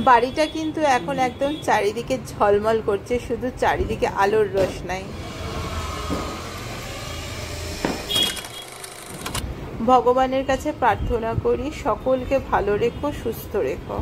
বাড়িটা কিন্তু এখন একদম চারিদিকে ঝলমল করছে, শুধু চারিদিকে আলোর রোশনাই। ভগবানের কাছে প্রার্থনা করি সকলকে ভালো রেখো, সুস্থ রেখো।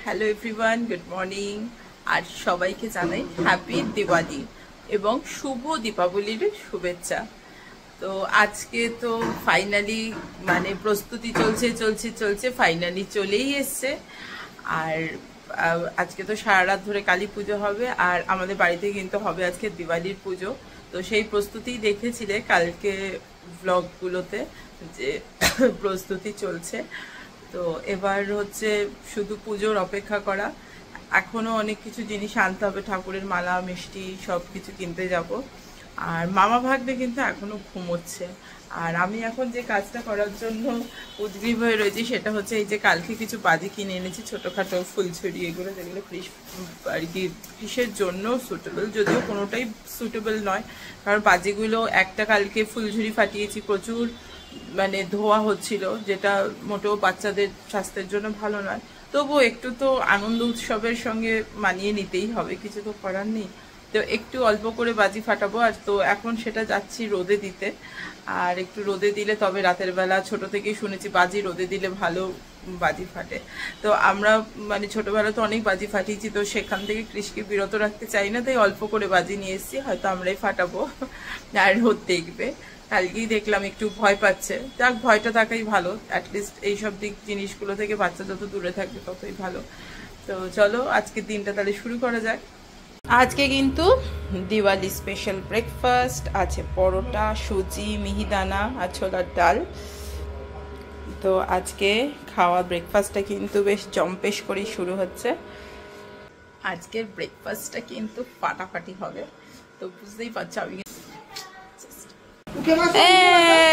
Hello everyone, good morning. আর সবাইকে জানাই হ্যাপি দিওয়ালি এবং শুভ দীপাবলির শুভেচ্ছা। তো আজকে তো ফাইনালি মানে প্রস্তুতি চলছে ফাইনালি চলেই এসছে। আর আজকে তো সারা রাত ধরে কালী পুজো হবে, আর আমাদের বাড়িতে কিন্তু হবে আজকে দিওয়ালির পুজো। তো সেই প্রস্তুতি দেখেছিলে কালকে ব্লগগুলোতে যে প্রস্তুতি চলছে। তো এবার হচ্ছে শুধু পুজোর অপেক্ষা করা। এখনো অনেক কিছু জিনিস আনতে হবে, ঠাকুরের মালা, মিষ্টি সব কিছু কিনতে যাব। আর মামা ভাগ্নে কিন্তু এখনো ঘুমোচ্ছে। আর আমি এখন যে কাজটা করার জন্য উদ্গ্রীব হয়ে রয়েছি সেটা হচ্ছে এই যে কালকে কিছু বাজি কিনে এনেছি, ছোটোখাটো ফুলছড়ি, এগুলো যেগুলো আর কি কৃষের জন্য সুটেবল, যদিও কোনোটাই সুটেবল নয়। কারণ বাজিগুলো একটা কালকে ফুলঝুরি ফাটিয়েছি, প্রচুর মানে ধোয়া হচ্ছিল, যেটা মোটেও বাচ্চাদের স্বাস্থ্যের জন্য ভালো নয়। তবুও একটু তো আনন্দ উৎসবের সঙ্গে মানিয়ে নিতেই হবে, কিছু তো করার নেই। তো একটু অল্প করে বাজি ফাটাবো। আর তো এখন সেটা যাচ্ছি রোদে দিতে। আর একটু রোদে দিলে তবে রাতের বেলা, ছোট থেকেই শুনেছি বাজি রোদে দিলে ভালো বাজি ফাটে। তো আমরা মানে ছোটবেলা তো অনেক বাজি ফাটিয়েছি, তো সেখান থেকে কৃষিকে বিরত রাখতে চাই না, তাই অল্প করে বাজি নিয়ে এসেছি, হয়তো আমরাই ফাটাবো আর রোদ দেখবে। কালকেই দেখলাম একটু ভয় পাচ্ছে, যাক ভয়টা থাকাই ভালো, অ্যাটলিস্ট এইসব জিনিসগুলো থেকে বাচ্চা যত দূরে থাকবে ততই ভালো। তো চলো আজকের দিনটা তাহলে শুরু করা যাক। আজকে কিন্তু দিওয়ালি স্পেশাল ব্রেকফাস্ট আছে, পরোটা, সুজি, মিহিদানা আর ছোলার ডাল। তো আজকে খাওয়া ব্রেকফাস্টটা কিন্তু বেশ জম্পেশ করেই শুরু হচ্ছে। আজকের ব্রেকফাস্টটা কিন্তু ফাটাফাটি হবে, তো বুঝতেই পারছো। আমি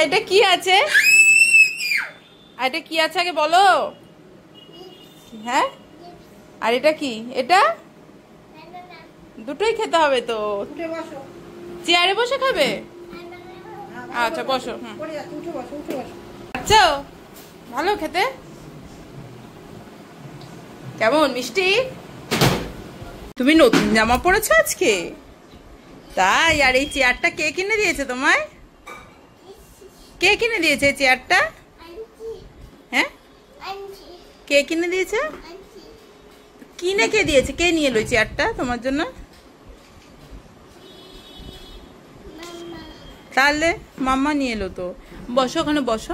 এটা কি আছে, এটা কি আছে আগে বলো। হ্যাঁ, আর এটা কি? এটা দুটোই খেতে হবে তো। চেয়ারে বসে খাবে? আচ্ছা বসো। আচ্ছা, ভালো খেতে? কেমন মিষ্টি? তুমি নতুন জামা পরেছো আজকে? তাই? আর এই চেয়ারটা কে কিনে দিয়েছে তোমায়? কে কিনে দিয়েছে এই চেয়ারটা? হ্যাঁ, কে কিনে দিয়েছে? কিনে কে দিয়েছে? কে নিয়ে এলো চেয়ারটা তোমার জন্য? তাহলে মাম্মা নিয়ে এলো তো। বসো, ওখানে বসো।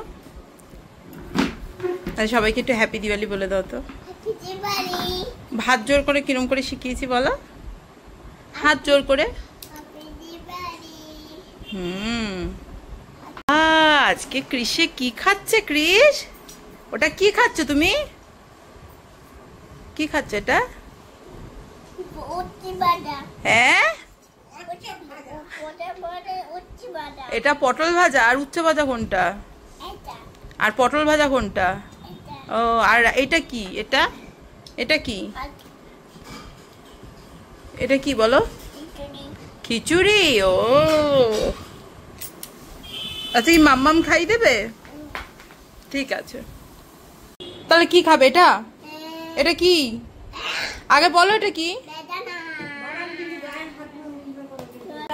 তাহলে সবাইকে একটু হ্যাপি দিওয়ালি বলে দাও তো। হাত জোর করে কিরম করে শিখিয়েছি বলো, হাত জোর করে। আজকে কৃষে কি খাচ্ছে? কৃষ, ওটা কি খাচ্ছ তুমি? কি খাচ্ছ এটা? হ্যাঁ, এটা পটল ভাজা। আর উচ্ছে ভাজা কোনটা? আর পটল ভাজা কোনটা? ও, আর এটা কি? এটা এটা কি? এটা কি বলো? খিচুড়ি। ও আচ্ছা, কি মাম্মাম খাই দেবে? ঠিক আছে, তাহলে কি খাবে এটা? এটা কি আগে বলো, এটা কি?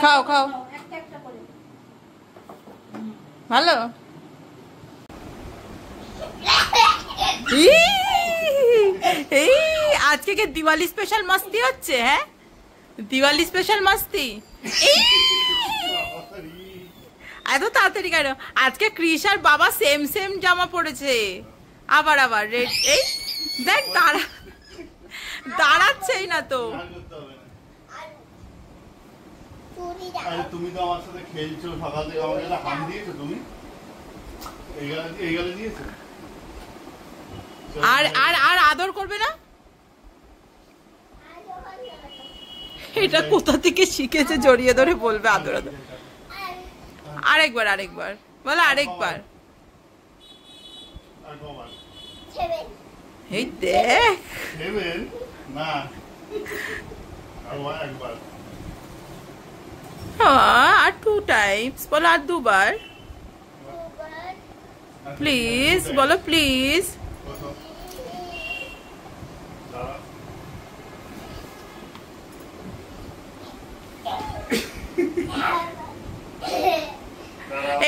খাও খাও, ভালো। এই আজকে কি দিওয়ালি স্পেশাল মাস্তি হচ্ছে? হ্যাঁ, দিওয়ালি স্পেশাল মাস্তি। এত তাড়াতাড়ি কেন? আজকে কৃষ আর বাবা সেম সেম জামা পড়েছে, আবার আবার রেড। এই দেখ, দাঁড়াচ্ছেই না তো। তুমি তো আমার সাথে খেলছো, সকাল থেকে আমাকে একটা হাম দিয়েছো তুমি। এই গালে দিয়েছো? আর আর আর আদর করবে না? এটা কোথা থেকে শিখেছে জড়িয়ে ধরে বলবে আদর আদর। আরেকবার আরেকবার বলো, আরেকবার। এই দেখ না, একবার আর 2 টাইমস বলো, আর 2 বার প্লিজ বলো, প্লিজ।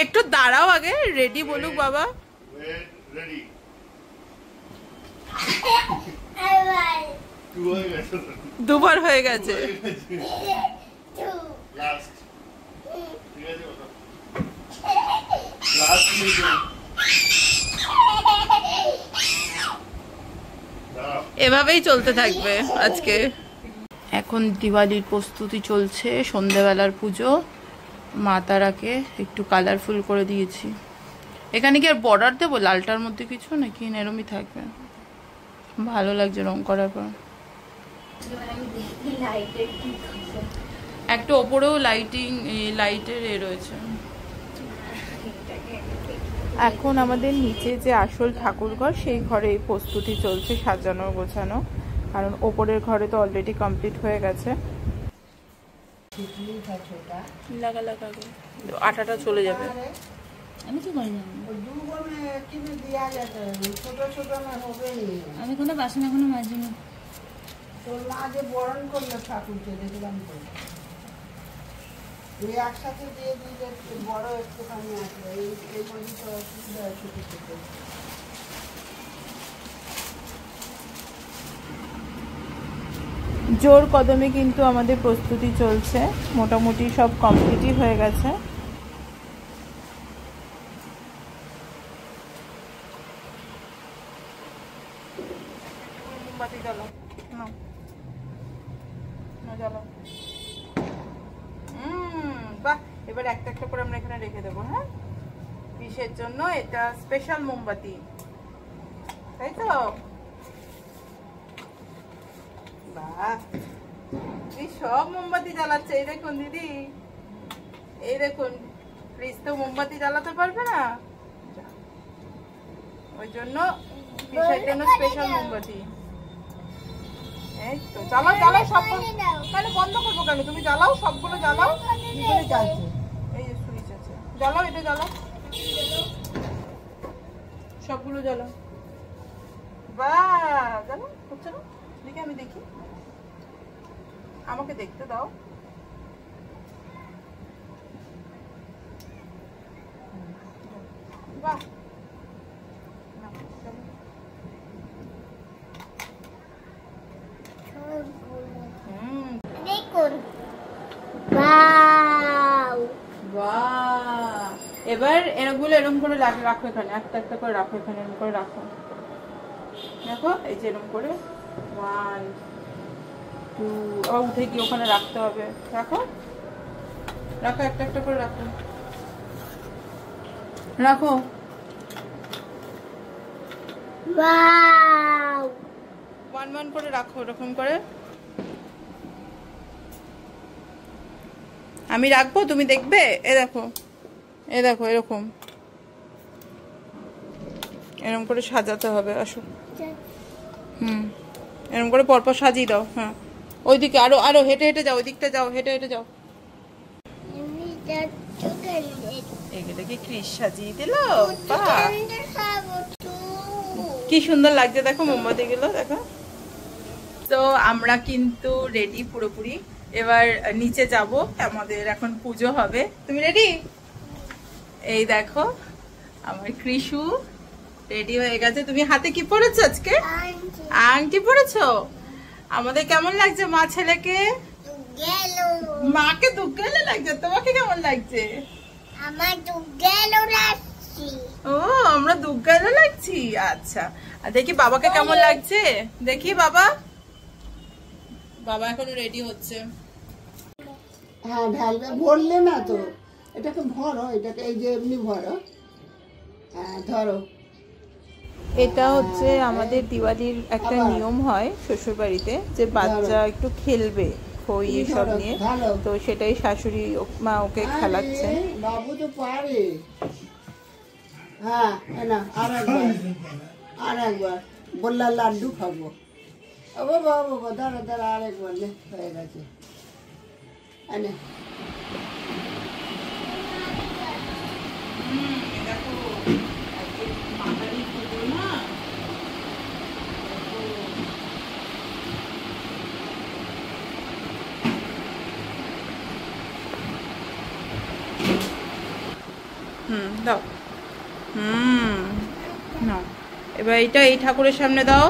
একটু দাঁড়াও আগে, রেডি বলুক বাবা। রেডি। 2 বার হয়ে গেছে। লাস্ট, ঠিক আছে লাস্ট এভাবেই চলতে থাকবে আজকে। এখন দিওয়ালির প্রস্তুতি চলছে, সন্ধ্যেবেলার পুজো। মা তারাকে একটু কালারফুল করে দিয়েছি। এখানে কি আর বর্ডার দেবো লালটার মধ্যে কিছু, নাকি এরমই থাকবে? ভালো লাগছে রং করার পর। একটু ওপরেও লাইটের রয়েছে। এখন আমাদের নিচে যে আসল ঠাকুরঘর, সেই ঘরে প্রস্তুতি চলছে, সাজানো গোছানো। কারণ ওপরের ঘরে তো অলরেডি কমপ্লিট হয়ে গেছে। লাগা লাগা আটাটা চলে যাবে। আমি কি করে জানি? আমি কোনো বাসন এখনো মাজিনি। তোর মা যে বরণ করলো ঠাকুরকে দেখলাম তো, তুই একসাথে দিয়ে দিলে বড় একটুখানি আসবে। এই মধ্যে তো অসুবিধা আছে কিছু। জোর কদমে কিন্তু আমাদের প্রস্তুতি চলছে, মোটামুটি সব কমপ্লিটই হয়ে গেছে। মোমবাতি জ্বালাও, জ্বালাও। বাহ, এবার একটা একটা করে আমরা এখানে রেখে দেবো। হ্যাঁ, বিশের জন্য এটা স্পেশাল মোমবাতি, তাই তো? সব মোমবাতি জ্বালাচ্ছে। এই দেখুন দিদি, এই দেখুন, প্লিজ তো মোমবাতি জ্বালাতে পারবে না, ওই জন্য বিশের জন্য স্পেশাল মোমবাতি। এই তো জ্বালাও জ্বালাও সবগুলো। তাহলে বন্ধ করবো কেন? তুমি জ্বালাও, সবগুলো জ্বালাও। এই যে সুইচ আছে, জ্বালাও, এটা জ্বালাও, সবগুলো জ্বালাও। বাহ, জ্বালাও, হচ্ছে না? দেখি, আমি দেখি, আমাকে দেখতে দাও। বাহ, দেখুন, এবার এরগুলো এরকম করে রাখো, এখানে একটা একটা করে রাখো, এখানে এরকম করে রাখো। দেখো, এই যে এরকম করে 1 2, আবার উঠে গিয়ে ওখানে রাখতে হবে। রাখো রাখো, একটা একটা করে রাখো, রাখো। 1 1 করে রাখো, এরকম করে। আমি রাখবো, তুমি দেখবে। এ দেখো, এ দেখো, এরকম এরকম করে সাজাতে হবে। আসো, এরকম করে পরপর সাজিয়ে দাও। হ্যাঁ, ওইদিকে আরো আরো হেঁটে হেঁটে যাও, ওই দিকটা যাও, হেঁটে হেঁটে যাও। এগুলো কি ক্রিস সাজিয়ে দিল? কি সুন্দর লাগছে, দেখো মোমবাতি গুলো, দেখো। তো আমরা কিন্তু রেডি পুরোপুরি। এবার নিচে যাব, আমাদের এখন পুজো হবে। তুমি রেডি? এই দেখো, আমার কৃষু রেডি হয়ে গেছে। তুমি হাতে কি পরেছো আজকে? আংটি পরেছো। আমাদের কেমন লাগছে মা ছেলেকে? মাকে দুগ্গেলো লাগছে, তোমাকে কেমন লাগছে? আমার দুগ্গেলো লাগছে। ও, আমরা দুগ্গেলো লাগছি। আচ্ছা, আর দেখি বাবাকে কেমন লাগছে, দেখি বাবা। বাবা এখনো রেডি হচ্ছে। হ্যাঁ, ঢালবে, ভরলে না তো, এটাকে ভরো, এটাকে এই যে এমনি ভরো। হ্যাঁ, ধরো। এটা হচ্ছে আমাদের দিওয়ালির একটা নিয়ম হয় শ্বশুরবাড়িতে, যে বাচ্চা একটু খেলবে খই এসব নিয়ে, তো সেটাই শাশুড়ি মা ওকে খেলাচ্ছেন। বাবু তো পারে। হ্যাঁ না, আর একবার গোল্লার লাড্ডু খাবো। ও বাবা বাবা, দাঁড়া দাঁড়া, আরেকবার নে, হয়ে গেছে। এনে দাও। নাও এবার এইটা এই ঠাকুরের সামনে দাও।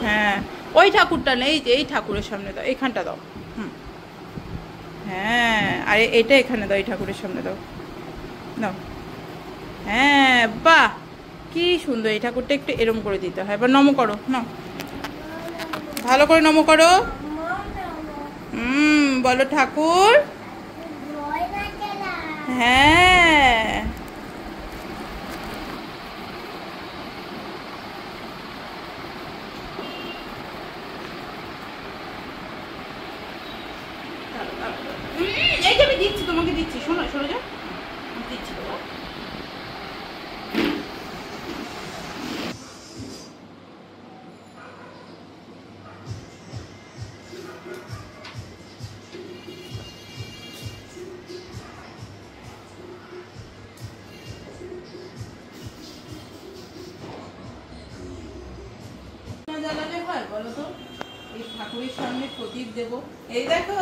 হ্যাঁ, ওই ঠাকুরটা নেই, যে এই ঠাকুরের সামনে দাও, এইখানটা দাও। হ্যাঁ, আর এইটা এখানে দাও, এই ঠাকুরের সামনে দাও। দাও। হ্যাঁ, বাহ, কি সুন্দর। এই ঠাকুরটা একটু এরম করে দিতে হয়। এবার নম করো, নাও, ভালো করে নম করো। বলো ঠাকুর। হ্যাঁ, এই যে আমি দিচ্ছি, তোমাকে দিচ্ছি, শোনো শোনো, যা দিচ্ছি তো। জ্বালালে হয় বলো তো? এই ঠাকুরের সামনে প্রদীপ দেবো। এই দেখো,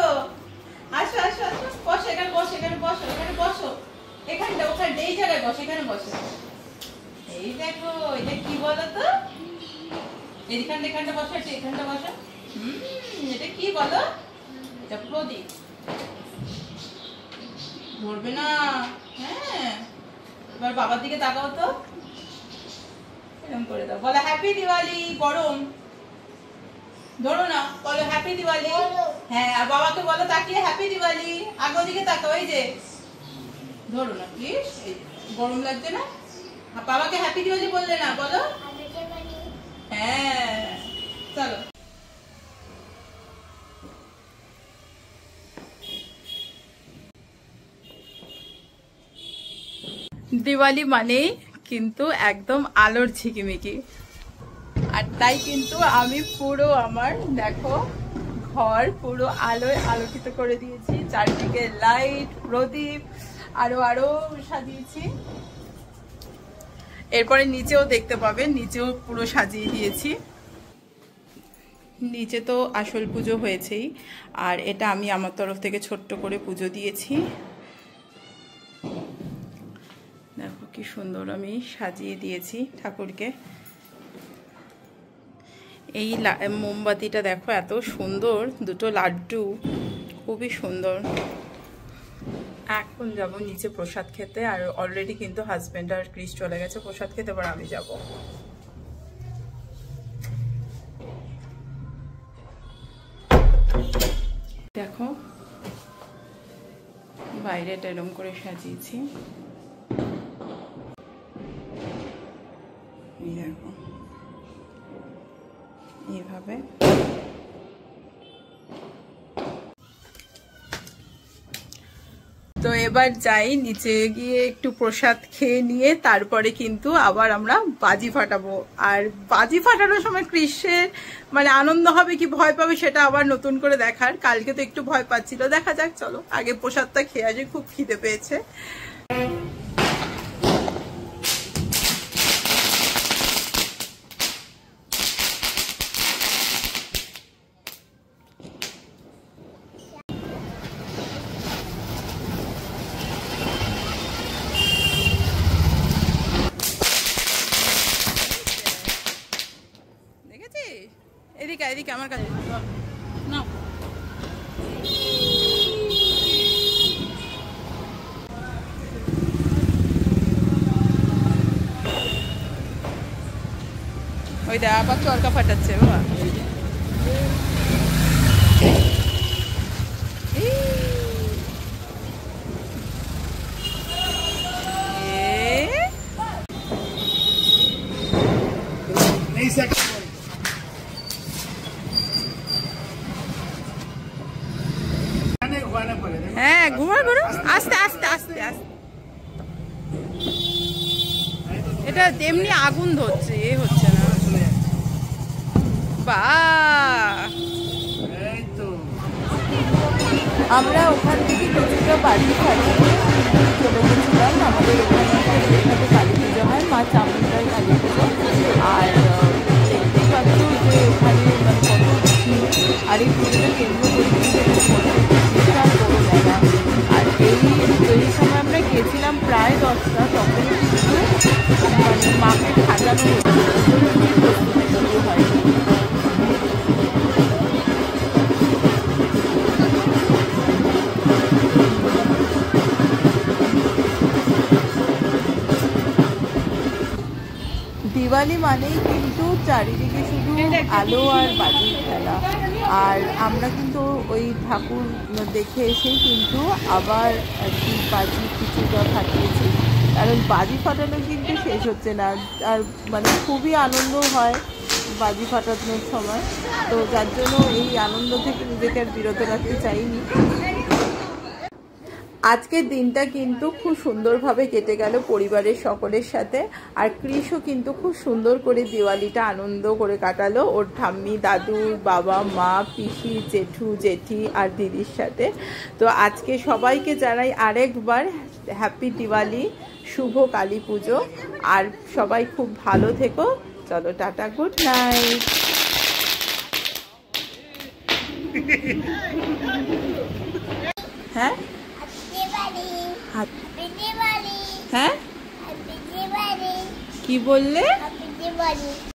আসো আসো আসো, বসো এখানে, বসো এখানে, বসো এখানে, বসো এখানটা, ওখানে এই জায়গায় বসো, এখানে বসো। এই দেখো, এটা কি বলো তো? এইখানটা এখানটা বসো, এখানটা বসো। এটা কি বলো? এটা প্রদীপ, ধরবে না। হ্যাঁ, এবার বাবার দিকে তাকাও তো, এরকম করে দাও, বলো হ্যাপি দিওয়ালি। গরম, ধরো না, বলো হ্যাপি দিওয়ালি। হ্যাঁ, আর বাবাকে বলো তাকিয়ে হ্যাপি দিওয়ালি। আগে ওদিকে তাকাও, এই যে ধরো না প্লিজ, গরম লাগছে না? বাবাকে হ্যাপি দিওয়ালি বললে না, বলো। হ্যাঁ, চলো। দিওয়ালি মানেই কিন্তু একদম আলোর ঝিকিমিকি, আর তাই কিন্তু আমি পুরো আমার দেখো ঘর পুরো আলোয় আলোকিত করে দিয়েছি। চারদিকে লাইট, প্রদীপ, আরো আরো সাজিয়েছি। এরপরে নিচেও দেখতে পাবেন, নিচেও পুরো সাজিয়ে দিয়েছি। নিচে তো আসল পুজো হয়েছেই, আর এটা আমি আমার তরফ থেকে ছোট্ট করে পুজো দিয়েছি। দেখো কি সুন্দর আমি সাজিয়ে দিয়েছি ঠাকুরকে। এই মোমবাতিটা দেখো এত সুন্দর, দুটো লাড্ডু, খুবই সুন্দর। এখন যাব নিচে প্রসাদ খেতে, আর অলরেডি কিন্তু হাজবেন্ড আর ক্রিস চলে গেছে প্রসাদ খেতে, এবার আমি যাব। দেখো বাইরেটা এরকম করে সাজিয়েছি, দেখো এইভাবে। তো এবার যাই নিচে গিয়ে একটু প্রসাদ খেয়ে নিয়ে তারপরে কিন্তু আবার আমরা বাজি ফাটাবো। আর বাজি ফাটানোর সময় কৃষ্ণের মানে আনন্দ হবে কি ভয় পাবে সেটা আবার নতুন করে দেখার। কালকে তো একটু ভয় পাচ্ছিল, দেখা যাক, চলো আগে প্রসাদটা খেয়ে আসি, খুব খিদে পেয়েছে। এদিকে এদিকে আমার কাছে নাও। ওই দা আবার চরকা ফাটাচ্ছে বাবা। আস্তে আস্তে। এটা তেমনি আগুন ধরছে, এ হচ্ছে না। বাহ, আমরা ওখান থেকে কিছুটা বাড়ি ছাড়িয়ে চলে গেছিলাম আমাদের ওখানে যেখানে কালী পুজো হয়, মা চামুন্ডার কালী পুজো। আর দেখতেই পাচ্ছ যে ওখানে মানে কত ভিড়, আর এই পুজোটা কেন্দ্র করে বিশাল বড় মেলা। আর এই সময় আমরা গেছিলাম প্রায় 10টা, তখন কিন্তু মানে মাকে সাজানো হচ্ছে, শুরু হয়নি। দিওয়ালি মানেই কিন্তু চারিদিকে শুধু আলো আর বাজির খেলা। আর আমরা কিন্তু ওই ঠাকুর দেখে এসেই কিন্তু আবার আর কি বাজি কিছুটা ফাটিয়েছি, কারণ বাজি ফাটানো কিন্তু শেষ হচ্ছে না। আর মানে খুবই আনন্দ হয় বাজি ফাটানোর সময়, তো যার জন্য এই আনন্দ থেকে নিজেকে আর বিরত রাখতে চাইনি। আজকের দিনটা কিন্তু খুব সুন্দরভাবে কেটে গেল পরিবারের সকলের সাথে। আর কৃষও কিন্তু খুব সুন্দর করে দিওয়ালিটা আনন্দ করে কাটালো ওর ঠাম্মি, দাদু, বাবা, মা, পিসি, জেঠু, জেঠি আর দিদির সাথে। তো আজকে সবাইকে জানাই আরেকবার হ্যাপি দিওয়ালি, শুভ কালী পুজো। আর সবাই খুব ভালো থেকো। চলো টাটা, গুড নাইট। হ্যাঁ হ্যাঁ, কি বললে?